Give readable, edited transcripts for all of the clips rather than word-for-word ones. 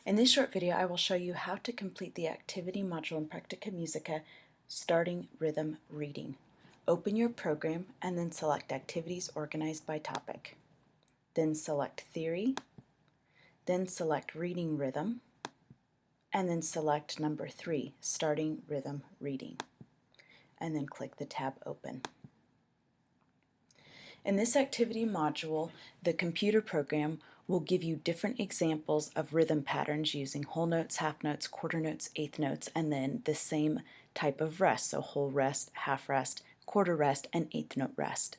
In this short video, I will show you how to complete the activity module in Practica Musica, starting rhythm reading. Open your program and then select Activities Organized by Topic. Then select Theory, then select Reading Rhythm, and then select number 3, Starting Rhythm Reading, and then click the tab Open. In this activity module, the computer program will give you different examples of rhythm patterns using whole notes, half notes, quarter notes, eighth notes, and then the same type of rest, so whole rest, half rest, quarter rest, and eighth note rest.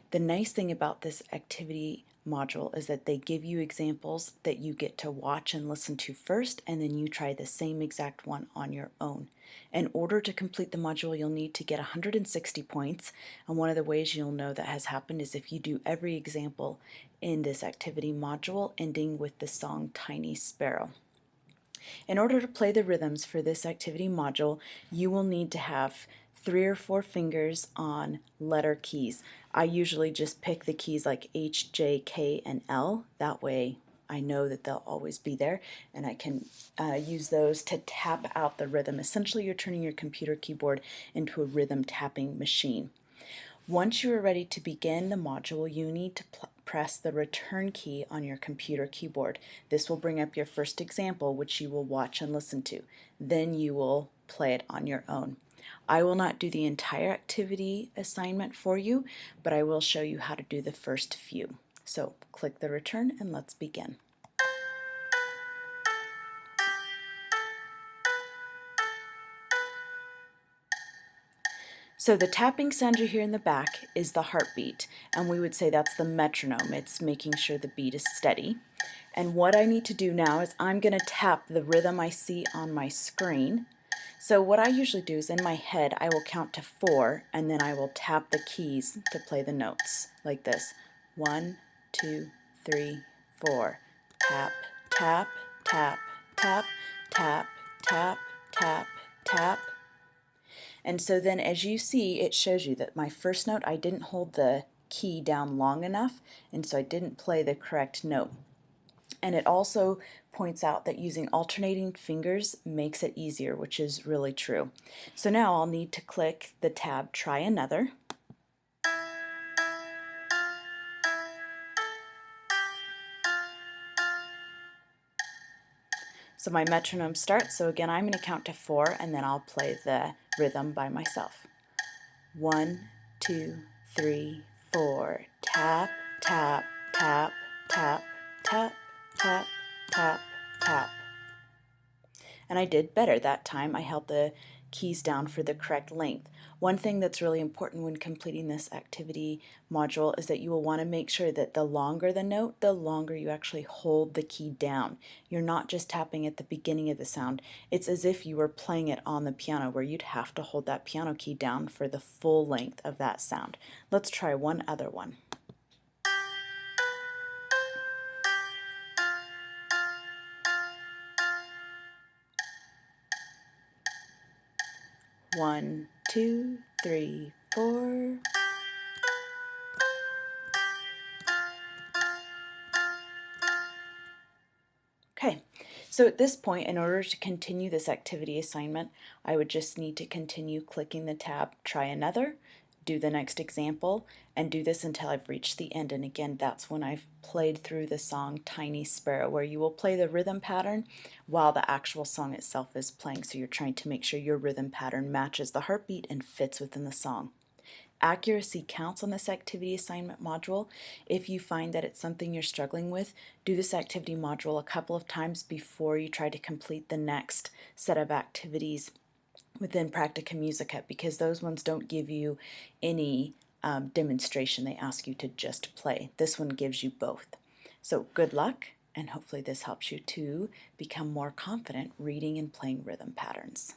The nice thing about this activity module is that they give you examples that you get to watch and listen to first, and then you try the same exact one on your own. In order to complete the module, you'll need to get 160 points, and one of the ways you'll know that has happened is if you do every example in this activity module ending with the song Tiny Sparrow. In order to play the rhythms for this activity module, you will need to have 3 or 4 fingers on letter keys. I usually just pick the keys like H, J, K, and L. That way I know that they'll always be there, and I can use those to tap out the rhythm. Essentially, you're turning your computer keyboard into a rhythm tapping machine. Once you are ready to begin the module, you need to press the return key on your computer keyboard. This will bring up your first example, which you will watch and listen to. Then you will play it on your own. I will not do the entire activity assignment for you, but I will show you how to do the first few. So click the return and let's begin. So the tapping sound you hear in the back is the heartbeat, and we would say that's the metronome. It's making sure the beat is steady. And what I need to do now is I'm going to tap the rhythm I see on my screen. So what I usually do is in my head I will count to 4 and then I will tap the keys to play the notes like this. 1, 2, 3, 4. Tap, tap, tap, tap, tap, tap, tap, tap. And so then as you see, it shows you that my first note, I didn't hold the key down long enough, and so I didn't play the correct note. And it also points out that using alternating fingers makes it easier, which is really true. So now I'll need to click the tab Try Another. So my metronome starts, so again I'm going to count to 4 and then I'll play the rhythm by myself. 1, 2, 3, 4. Tap, tap, tap, tap, tap, tap, tap, tap. And I did better that time. I held the keys down for the correct length. One thing that's really important when completing this activity module is that you will want to make sure that the longer the note, the longer you actually hold the key down. You're not just tapping at the beginning of the sound. It's as if you were playing it on the piano, where you'd have to hold that piano key down for the full length of that sound. Let's try one other one. One, 2, 3, 4. Okay, so at this point, in order to continue this activity assignment, I would just need to continue clicking the tab Try Another, do the next example, and do this until I've reached the end. And again, that's when I've played through the song Tiny Sparrow, where you will play the rhythm pattern while the actual song itself is playing. So you're trying to make sure your rhythm pattern matches the heartbeat and fits within the song. Accuracy counts on this activity assignment module. If you find that it's something you're struggling with, do this activity module a couple of times before you try to complete the next set of activities within Practica Musica, because those ones don't give you any demonstration. They ask you to just play. This one gives you both. So good luck, and hopefully this helps you to become more confident reading and playing rhythm patterns.